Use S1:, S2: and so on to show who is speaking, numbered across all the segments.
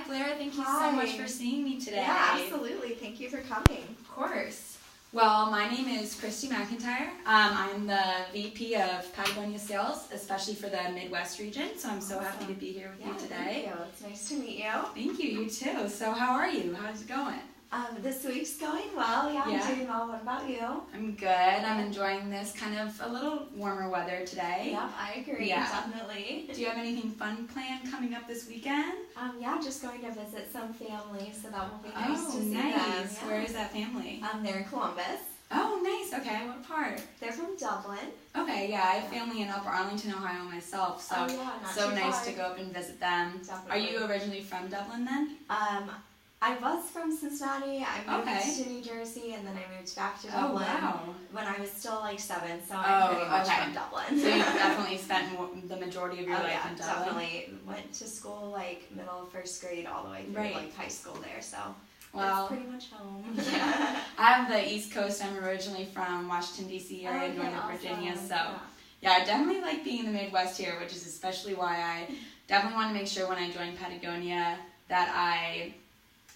S1: Claire. Thank you
S2: Hi.
S1: so much for seeing me today.
S2: Yeah, absolutely. Thank you for coming.
S1: Of course. Well, my name is Christy McIntyre. I'm the VP of Patagonia Sales, especially for the Midwest region, so I'm so happy to be here with you today.
S2: Thank you. It's nice to meet you.
S1: Thank you. You too. So how are you? How's it going?
S2: This week's going well. Yeah,
S1: Yeah.
S2: I'm doing well. What about you?
S1: I'm good. I'm enjoying this kind of a little warmer weather today.
S2: Yep, I agree.
S1: Yeah.
S2: Definitely.
S1: Do you have anything fun planned coming up this weekend?
S2: Yeah, just going to visit some family, so that will be nice to see
S1: nice.
S2: them. Yeah.
S1: Where is that family?
S2: They're in Columbus.
S1: Oh, nice. Okay. What part?
S2: They're from Dublin.
S1: Okay, yeah, I have family in Upper Arlington, Ohio myself, so
S2: Oh, yeah, not
S1: so
S2: too
S1: nice
S2: far.
S1: to go up and visit them.
S2: Definitely.
S1: Are you originally from Dublin then?
S2: I was from Cincinnati. I moved
S1: Okay.
S2: to New Jersey, and then I moved back to
S1: Oh,
S2: Dublin
S1: wow.
S2: when I was still like 7. So
S1: Oh,
S2: I'm pretty much
S1: okay.
S2: from Dublin.
S1: So you definitely spent the majority of your life
S2: yeah,
S1: in Dublin?
S2: definitely. Went to school like middle, first grade, all the way through
S1: Right.
S2: like high school there. So
S1: Well,
S2: it's pretty much home.
S1: yeah. I'm the East Coast. I'm originally from Washington, D.C. area,
S2: Okay,
S1: Northern
S2: awesome.
S1: Virginia, so
S2: Yeah.
S1: yeah, I definitely like being in the Midwest here, which is especially why I definitely want to make sure when I join Patagonia that I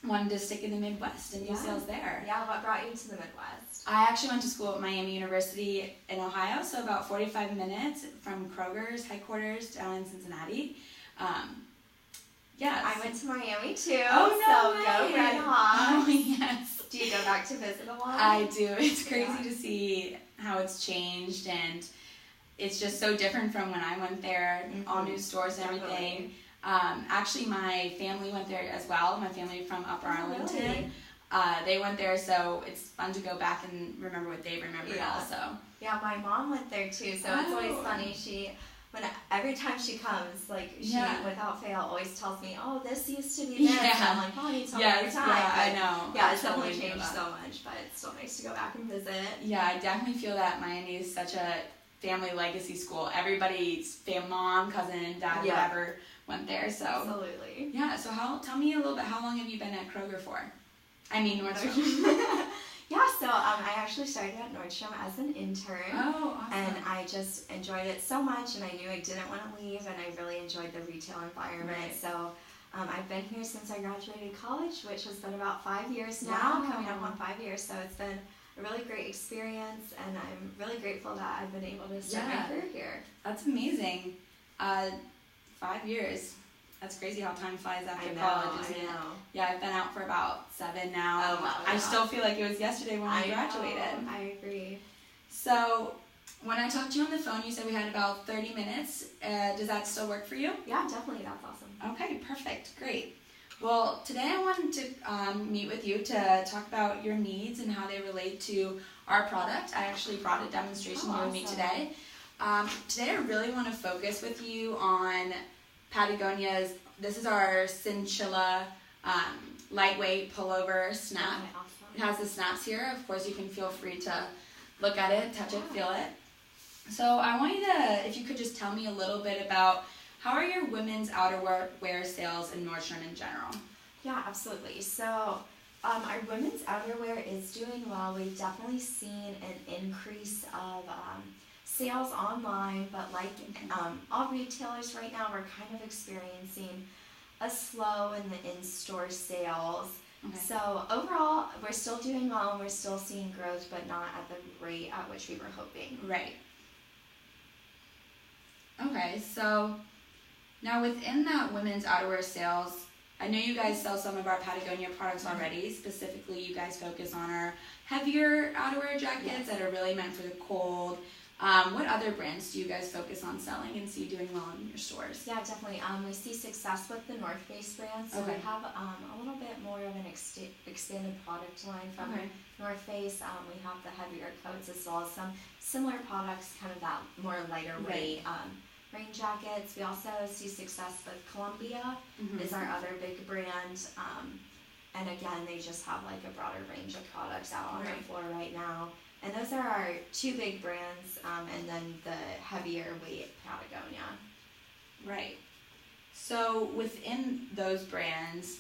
S1: wanted to stick in the Midwest and do
S2: Yeah.
S1: sales there.
S2: Yeah, what brought you to the Midwest?
S1: I actually went to school at Miami University in Ohio, so about 45 minutes from Kroger's headquarters down in Cincinnati. Yes.
S2: I went to Miami too.
S1: Oh, no
S2: so
S1: way.
S2: go Red Hawks.
S1: Oh, yes.
S2: Do you go back to visit a lot?
S1: I do. It's crazy
S2: Yeah.
S1: to see how it's changed, and it's just so different from when I went there, all new stores and everything.
S2: Definitely.
S1: Actually, my family went there as well. My family from Upper
S2: Oh,
S1: Arlington.
S2: really?
S1: They went there, so it's fun to go back and remember what they remembered
S2: Yeah.
S1: also.
S2: Yeah, my mom went there too, so it's always
S1: Oh.
S2: funny. Every time she comes, like she
S1: Yeah.
S2: without fail always tells me, "Oh, this used to be this."
S1: Yeah.
S2: And I'm like, "Oh, you tell me
S1: Yes,
S2: every time."
S1: yeah, I
S2: But,
S1: know.
S2: Yeah,
S1: I
S2: it's definitely
S1: totally feel
S2: changed
S1: that.
S2: so much, but it's still nice to go back and visit.
S1: Yeah, I definitely feel that Miami is such a family legacy school. Everybody's mom, cousin, dad,
S2: Yeah.
S1: whatever went there. So
S2: Absolutely.
S1: yeah. So tell me a little bit. How long have you been at Kroger for? I mean Nordstrom.
S2: Yeah, so I actually started at Nordstrom as an intern.
S1: Oh, awesome.
S2: And I just enjoyed it so much, and I knew I didn't want to leave, and I really enjoyed the retail environment.
S1: Right.
S2: So I've been here since I graduated college, which has been about 5 years now,
S1: Wow.
S2: coming up on 5 years. So it's been a really great experience, and I'm really grateful that I've been able to start
S1: Yeah.
S2: my career here.
S1: That's amazing. 5 years. That's crazy how time flies after
S2: I know,
S1: college, isn't
S2: I
S1: it?
S2: know.
S1: Yeah, I've been out for about 7 now.
S2: Oh, wow,
S1: I
S2: yeah.
S1: still feel like it was yesterday when I graduated.
S2: know, I agree.
S1: So, when I talked to you on the phone, you said we had about 30 minutes. Does that still work for you?
S2: Yeah, definitely. That's awesome.
S1: Okay, perfect. Great. Well, today I wanted to meet with you to talk about your needs and how they relate to our product. I actually brought a demonstration here with me
S2: awesome.
S1: today. Today I really want to focus with you on Patagonia's, this is our Cinchilla lightweight pullover snap.
S2: Okay, awesome.
S1: It has the snaps here. Of course, you can feel free to look at it, touch it, feel it. So I want you to, if you could just tell me a little bit about how are your women's outerwear sales in Nordstrom in general?
S2: Yeah, absolutely. So our women's outerwear is doing well. We've definitely seen an increase of sales online, but like all retailers right now, we're kind of experiencing a slow in the in-store sales.
S1: Okay.
S2: So overall, we're still doing well and we're still seeing growth, but not at the rate at which we were hoping.
S1: Right. Okay, so now within that women's outerwear sales, I know you guys sell some of our Patagonia products already. Specifically, you guys focus on our heavier outerwear jackets that are really meant for the cold. What other brands do you guys focus on selling and see doing well in your stores?
S2: Yeah, definitely. We see success with the North Face brand, so
S1: Okay.
S2: we have a little bit more of an expanded product line from
S1: Okay.
S2: North Face. We have the heavier coats as well as some similar products, kind of that more lighter weight rain jackets. We also see success with Columbia is our other big brand. And again, they just have like a broader range of products out on the floor right now. And those are our two big brands, and then the heavier weight Patagonia.
S1: Right. So within those brands,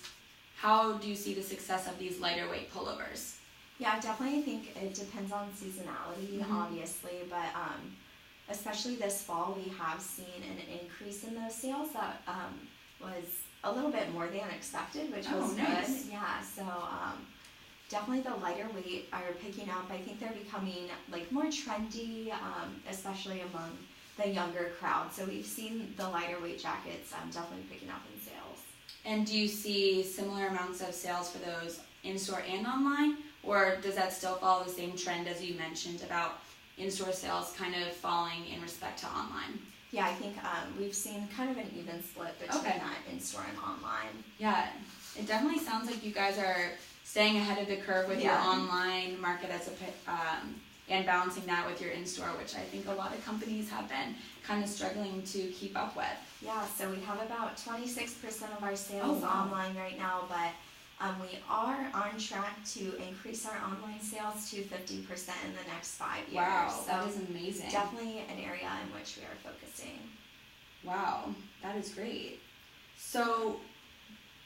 S1: how do you see the success of these lighter weight pullovers?
S2: Yeah, I definitely think it depends on seasonality, obviously, but especially this fall, we have seen an increase in those sales that was a little bit more than expected, which was
S1: nice.
S2: good. Yeah, so definitely the lighter weight are picking up. I think they're becoming like more trendy, especially among the younger crowd. So we've seen the lighter weight jackets definitely picking up in sales.
S1: And do you see similar amounts of sales for those in-store and online? Or does that still follow the same trend as you mentioned about in-store sales kind of falling in respect to online?
S2: Yeah, I think we've seen kind of an even split between that in-store and online.
S1: Yeah, it definitely sounds like you guys are staying ahead of the curve with your online market and balancing that with your in-store, which I think a lot of companies have been kind of struggling to keep up with.
S2: Yeah, so we have about 26% of our sales online right now, but we are on track to increase our online sales to 50% in the next 5 years.
S1: Wow,
S2: so
S1: that is amazing.
S2: Definitely an area in which we are focusing.
S1: Wow, that is great. So,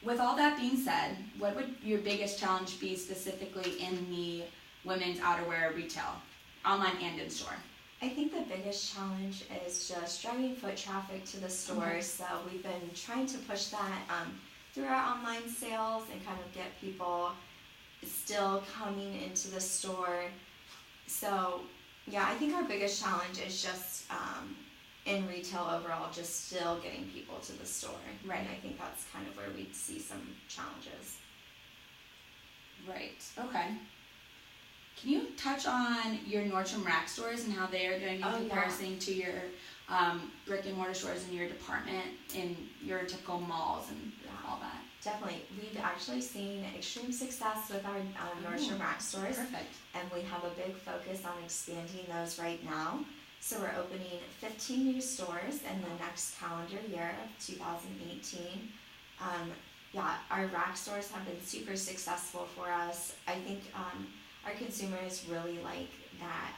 S1: with all that being said, what would your biggest challenge be specifically in the women's outerwear retail, online and in store?
S2: I think the biggest challenge is just driving foot traffic to the stores. So we've been trying to push that through our online sales and kind of get people still coming into the store. So yeah, I think our biggest challenge is just in retail overall, just still getting people to the store.
S1: Right.
S2: And I think that's kind of where we see some challenges.
S1: Right. Okay. Can you touch on your Nordstrom Rack stores and how they are doing in comparison to your brick and mortar stores in your department, in your typical malls and all that?
S2: Definitely. We've actually seen extreme success with our Nordstrom Rack stores.
S1: Perfect.
S2: And we have a big focus on expanding those right now. So we're opening 15 new stores in the next calendar year of 2018. Our Rack stores have been super successful for us. I think our consumers really like that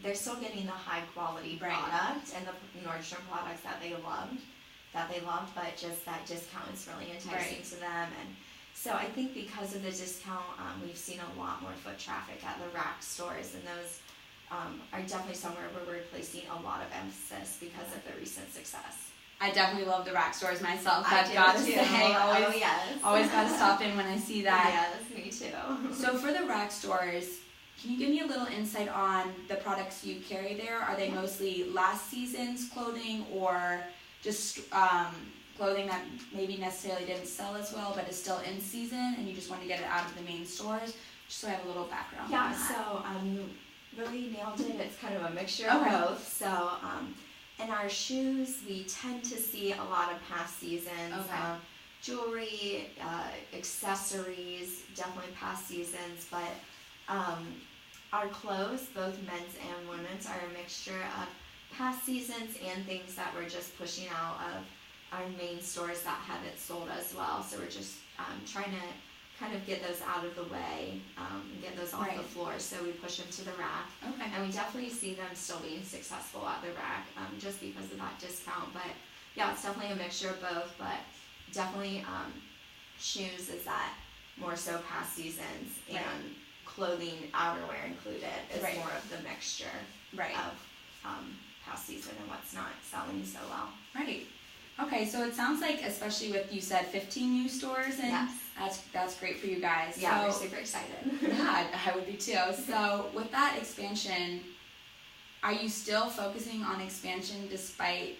S2: they're still getting the high quality product and the Nordstrom products that they loved, but just that discount is really enticing to them. And so I think because of the discount, we've seen a lot more foot traffic at the Rack stores, and those are definitely somewhere where we're placing a lot of emphasis because of the recent success.
S1: I definitely love the Rack stores myself.
S2: I've
S1: got to
S2: say,
S1: always got to stop in when I see that.
S2: Yes, me too.
S1: So for the Rack stores, can you give me a little insight on the products you carry there? Are they mostly last season's clothing or just clothing that maybe necessarily didn't sell as well but is still in season and you just want to get it out of the main stores? Just so I have a little background on that.
S2: So you really nailed it. It's kind of a mixture of both. So in our shoes, we tend to see a lot of past seasons. Jewelry, accessories, definitely past seasons, but our clothes, both men's and women's, are a mixture of past seasons and things that we're just pushing out of our main stores that haven't sold as well. So we're just trying to kind of get those out of the way, and get those off the floor, so we push them to the Rack. And we definitely see them still being successful at the Rack, just because of that discount. But yeah, it's definitely a mixture of both, but definitely shoes is that more so past seasons, and clothing, outerwear included, is more of the mixture of past season and what's not selling so well.
S1: Right. Okay, so it sounds like, especially with, you said 15 new stores, and that's great for you guys.
S2: Yeah, we're super excited.
S1: Yeah, I would be too. So with that expansion, are you still focusing on expansion despite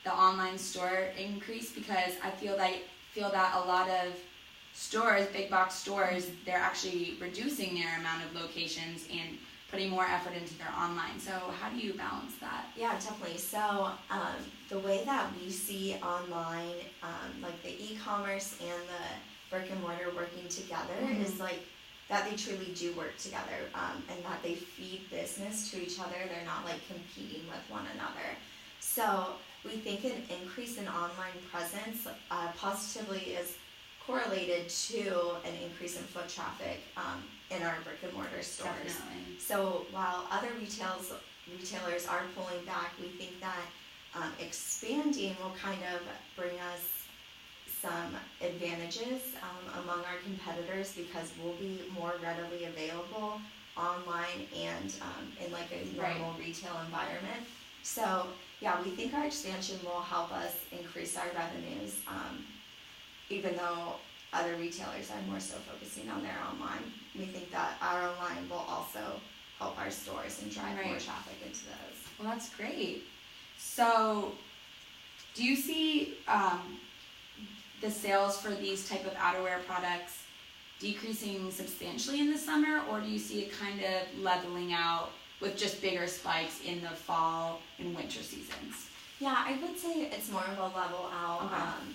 S1: the online store increase? Because I feel that a lot of stores, big box stores, they're actually reducing their amount of locations and putting more effort into their online. So how do you balance that?
S2: Yeah, definitely. So the way that we see online, like the e-commerce and the brick and mortar working together is like that they truly do work together, and that they feed business to each other. They're not like competing with one another. So we think an increase in online presence positively is correlated to an increase in foot traffic in our brick and mortar stores.
S1: Definitely.
S2: So while other retailers are pulling back, we think that expanding will kind of bring us some advantages among our competitors, because we'll be more readily available online and in like a normal retail environment. So yeah, we think our expansion will help us increase our revenues. even though other retailers are more so focusing on their online, we think that our online will also help our stores and drive more traffic into those.
S1: Well, that's great. So, do you see the sales for these type of outerwear products decreasing substantially in the summer, or do you see it kind of leveling out with just bigger spikes in the fall and winter seasons?
S2: Yeah, I would say it's more of a level out.
S1: Okay.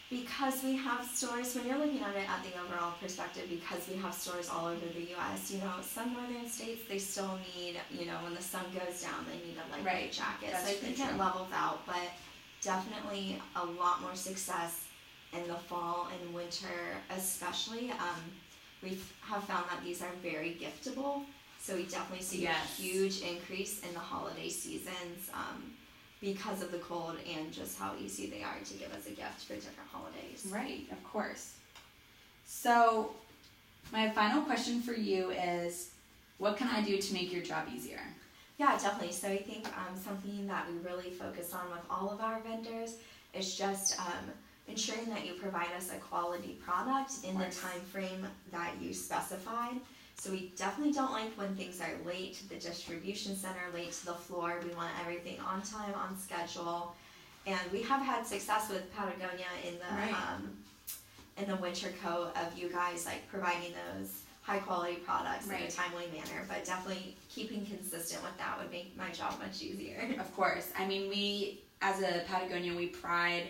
S2: Because we have stores, when you're looking at it at the overall perspective, because we have stores all over the U.S., some northern states, they still need, when the sun goes down, they need a lightweight jacket.
S1: That's
S2: so I think it levels out, but definitely a lot more success in the fall and winter, especially. We have found that these are very giftable, so we definitely see a huge increase in the holiday seasons. Because of the cold and just how easy they are to give as a gift for different holidays.
S1: Right, of course. So, my final question for you is, what can I do to make your job easier?
S2: Yeah, definitely. So I think something that we really focus on with all of our vendors is just ensuring that you provide us a quality product in the time frame that you specified. So we definitely don't like when things are late to the distribution center, late to the floor. We want everything on time, on schedule. And we have had success with Patagonia in the winter coat of you guys providing those high quality products in a timely manner. But definitely keeping consistent with that would make my job much easier.
S1: Of course. I mean, we, as a Patagonia, we pride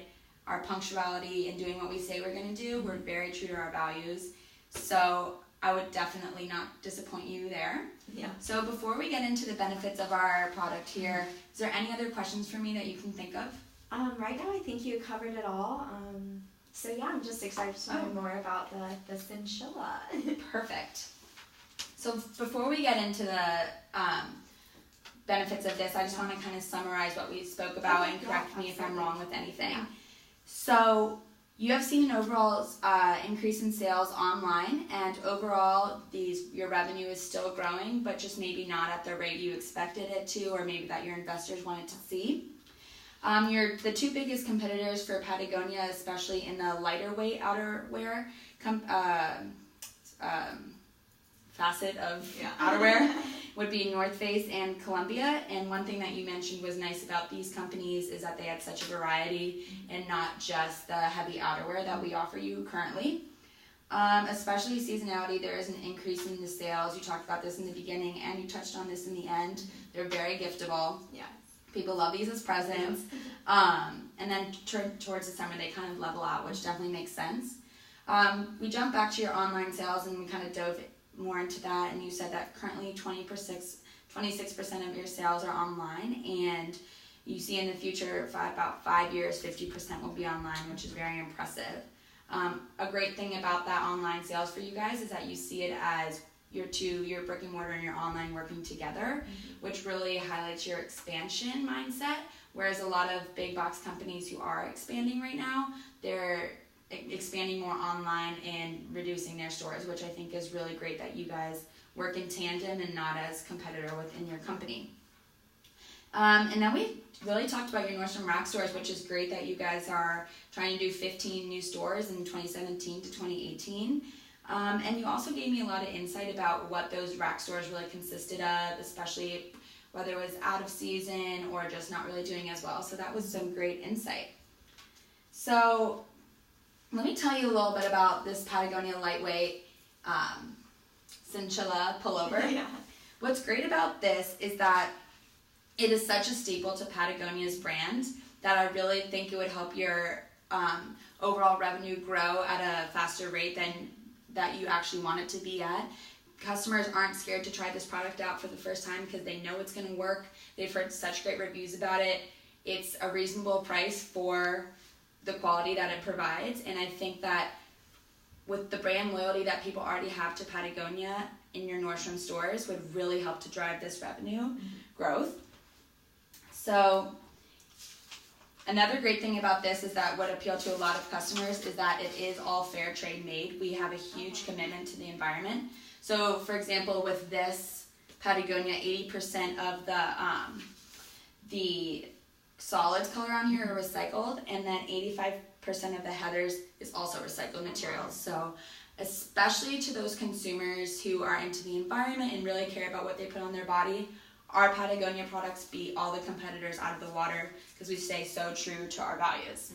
S1: our punctuality in doing what we say we're going to do. We're very true to our values. So I would definitely not disappoint you there.
S2: Yeah.
S1: So before we get into the benefits of our product here, is there any other questions for me that you can think of?
S2: Right now I think you covered it all. So yeah, I'm just excited to learn more about the Cinchilla.
S1: Perfect. So before we get into the benefits of this, I just want to kind of summarize what we spoke about and correct me if I'm wrong with anything. Yeah. So you have seen an overall increase in sales online, and overall your revenue is still growing, but just maybe not at the rate you expected it to, or maybe that your investors wanted to see. The two biggest competitors for Patagonia, especially in the lighter weight outerwear facet of outerwear, would be North Face and Columbia. And one thing that you mentioned was nice about these companies is that they had such a variety and not just the heavy outerwear that we offer you currently. Especially seasonality, there is an increase in the sales. You talked about this in the beginning and you touched on this in the end. They're very giftable.
S2: Yeah.
S1: People love these as presents. And then towards the summer, they kind of level out, which definitely makes sense. We jumped back to your online sales and we kind of dove more into that, and you said that currently 26% of your sales are online, and you see in the future, about 5 years, 50% will be online, which is very impressive. A great thing about that online sales for you guys is that you see it as your brick and mortar and your online working together, which really highlights your expansion mindset, whereas a lot of big box companies who are expanding right now, they're expanding more online and reducing their stores, which I think is really great that you guys work in tandem and not as competitor within your company. And then we really talked about your Nordstrom Rack stores, which is great that you guys are trying to do 15 new stores in 2017 to 2018. And you also gave me a lot of insight about what those Rack stores really consisted of, especially whether it was out of season or just not really doing as well. So that was some great insight. So let me tell you a little bit about this Patagonia lightweight Cinchilla pullover.
S2: Yeah.
S1: What's great about this is that it is such a staple to Patagonia's brand that I really think it would help your overall revenue grow at a faster rate than that you actually want it to be at. Customers aren't scared to try this product out for the first time because they know it's going to work. They've heard such great reviews about it. It's a reasonable price for the quality that it provides, and I think that with the brand loyalty that people already have to Patagonia in your Nordstrom stores would really help to drive this revenue growth. So another great thing about this is that what appealed to a lot of customers is that it is all fair trade made. We have a huge commitment to the environment. So for example, with this Patagonia, 80% of the solids color on here are recycled, and then 85% of the heathers is also recycled materials. So especially to those consumers who are into the environment and really care about what they put on their body, our Patagonia products beat all the competitors out of the water because we stay so true to our values.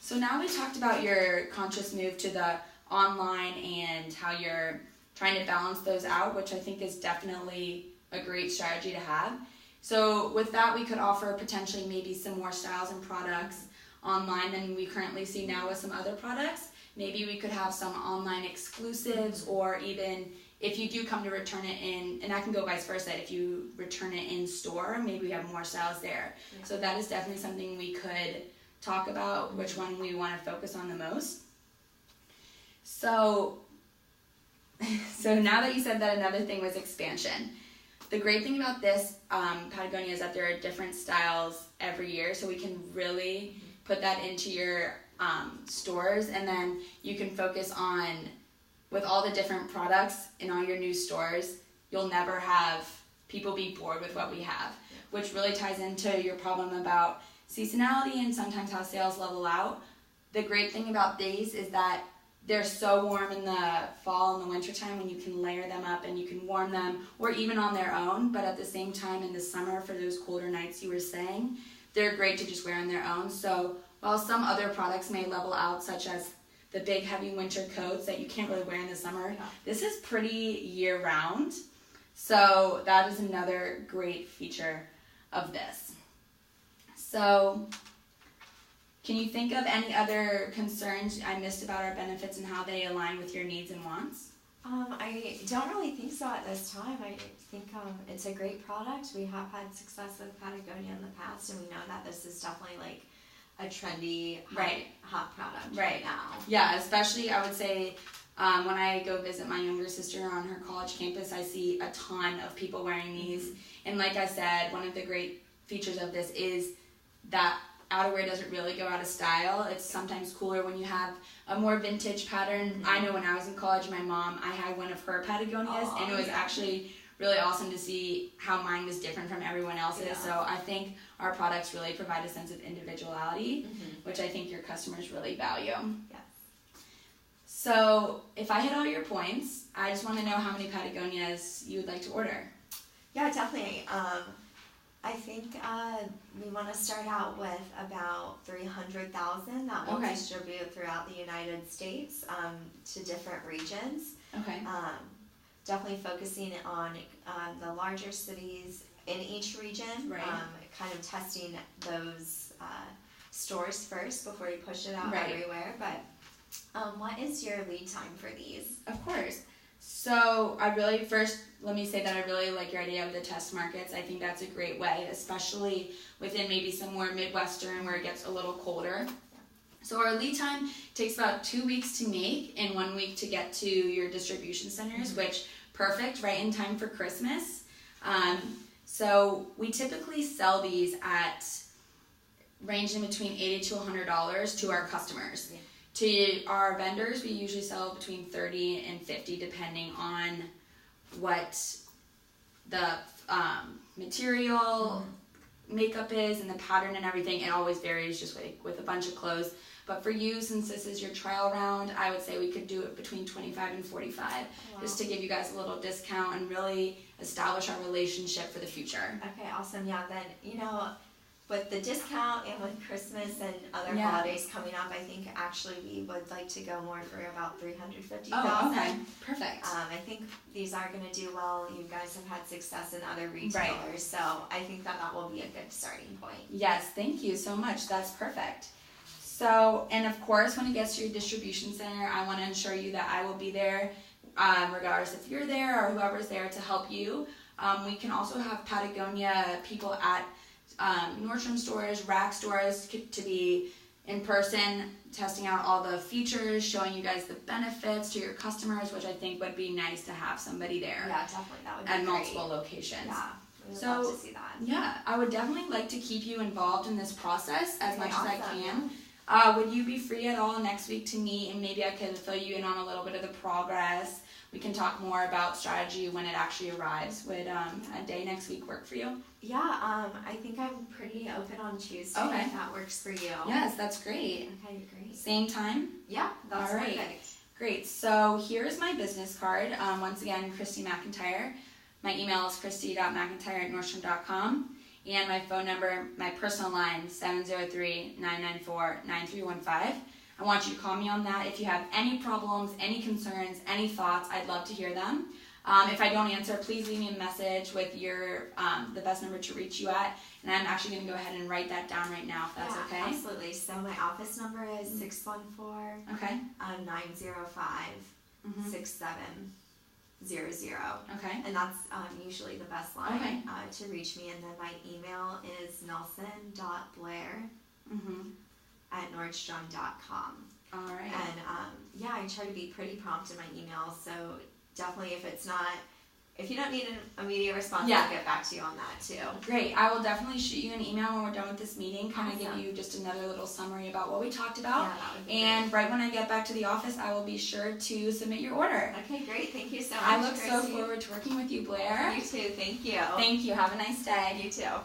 S1: So now we talked about your conscious move to the online and how you're trying to balance those out, which I think is definitely a great strategy to have. So with that, we could offer potentially maybe some more styles and products online than we currently see now with some other products. Maybe we could have some online exclusives, or even if you do come to return it in, and that can go vice versa, if you return it in store, maybe we have more styles there. Yeah. So that is definitely something we could talk about, which one we want to focus on the most. So now that you said that, another thing was expansion. The great thing about this Patagonia is that there are different styles every year, so we can really put that into your stores, and then you can focus on, with all the different products in all your new stores, you'll never have people be bored with what we have, which really ties into your problem about seasonality and sometimes how sales level out. The great thing about these is that they're so warm in the fall and the winter time when you can layer them up and you can warm them, or even on their own, but at the same time in the summer for those colder nights you were saying, they're great to just wear on their own. So while some other products may level out, such as the big heavy winter coats that you can't really wear in the summer, this is pretty year round. So that is another great feature of this. So can you think of any other concerns I missed about our benefits and how they align with your needs and wants?
S2: I don't really think so at this time. I think it's a great product. We have had success with Patagonia in the past, and we know that this is definitely like a trendy, hot product right now.
S1: Yeah, especially I would say when I go visit my younger sister on her college campus, I see a ton of people wearing these. And like I said, one of the great features of this is that outerwear doesn't really go out of style. It's sometimes cooler when you have a more vintage pattern. I know when I was in college, my mom, I had one of her Patagonias, and it was actually really awesome to see how mine was different from everyone else's. Yeah. So I think our products really provide a sense of individuality, which I think your customers really value.
S2: Yes.
S1: So if I hit all your points, I just want to know how many Patagonias you would like to order.
S2: Yeah, definitely. I think we want to start out with about 300,000 that we'll distribute throughout the United States to different regions.
S1: Okay.
S2: Definitely focusing on the larger cities in each region, kind of testing those stores first before you push it out everywhere. But what is your lead time for these?
S1: Of course. So let me say that I really like your idea of the test markets. I think that's a great way, especially within maybe somewhere Midwestern where it gets a little colder. So our lead time takes about 2 weeks to make and 1 week to get to your distribution centers, which perfect, right in time for Christmas. So we typically sell these at ranging between $80 to $100 to our customers. Yeah. To our vendors, we usually sell between $30 and $50 depending on what the material makeup is and the pattern and everything. It always varies just with a bunch of clothes. But for you, since this is your trial round, I would say we could do it between $25 and $45, just to give you guys a little discount and really establish our relationship for the future.
S2: Okay, awesome. Yeah, then, with the discount and with Christmas and other holidays coming up, I think actually we would like to go more for about 350,000.
S1: Oh, okay. Perfect.
S2: I think these are going to do well. You guys have had success in other retailers, so I think that will be a good starting point.
S1: Yes, thank you so much. That's perfect. So, and of course, when it gets to your distribution center, I want to ensure you that I will be there, regardless if you're there or whoever's there to help you. We can also have Patagonia people at Nordstrom stores, rack stores to be in person, testing out all the features, showing you guys the benefits to your customers, which I think would be nice to have somebody there.
S2: Yeah, definitely. That would be
S1: at
S2: great.
S1: Multiple locations.
S2: Yeah. We would love to see that.
S1: Yeah, I would definitely like to keep you involved in this process as much as I can. Would you be free at all next week to meet, and maybe I could fill you in on a little bit of the progress? We can talk more about strategy when it actually arrives. Would a day next week work for you?
S2: Yeah, I think I'm pretty open on Tuesday.
S1: Okay.
S2: If that works for you.
S1: Yes, that's great.
S2: Okay, great.
S1: Same time?
S2: Yeah, that's
S1: all right.
S2: perfect.
S1: Great. So here's my business card. Once again, Christy McIntyre. My email is christy.mcintyre@nordstrom.com. And my phone number, my personal line, 703-994-9315. I want you to call me on that. If you have any problems, any concerns, any thoughts, I'd love to hear them. If I don't answer, please leave me a message with your the best number to reach you at. And I'm actually going to go ahead and write that down right now, if that's okay.
S2: Absolutely. So my office number is 614
S1: Okay.
S2: 905 6700.
S1: Okay.
S2: And that's usually the best line
S1: Okay.
S2: to reach me. And then my email is nelson.blair@nordstrom.com.
S1: All right.
S2: And I try to be pretty prompt in my emails. So definitely, if you don't need an immediate response, I'll get back to you on that too.
S1: Great. I will definitely shoot you an email when we're done with this meeting, kind of give
S2: Awesome.
S1: you just another little summary about what we talked about.
S2: Yeah, that would be
S1: And right when I get back to the office, I will be sure to submit your order.
S2: Okay, great. Thank you so much.
S1: I look so
S2: Christy.
S1: forward to working with you, Blair.
S2: You too. Thank you.
S1: Thank you. Have a nice day.
S2: You too.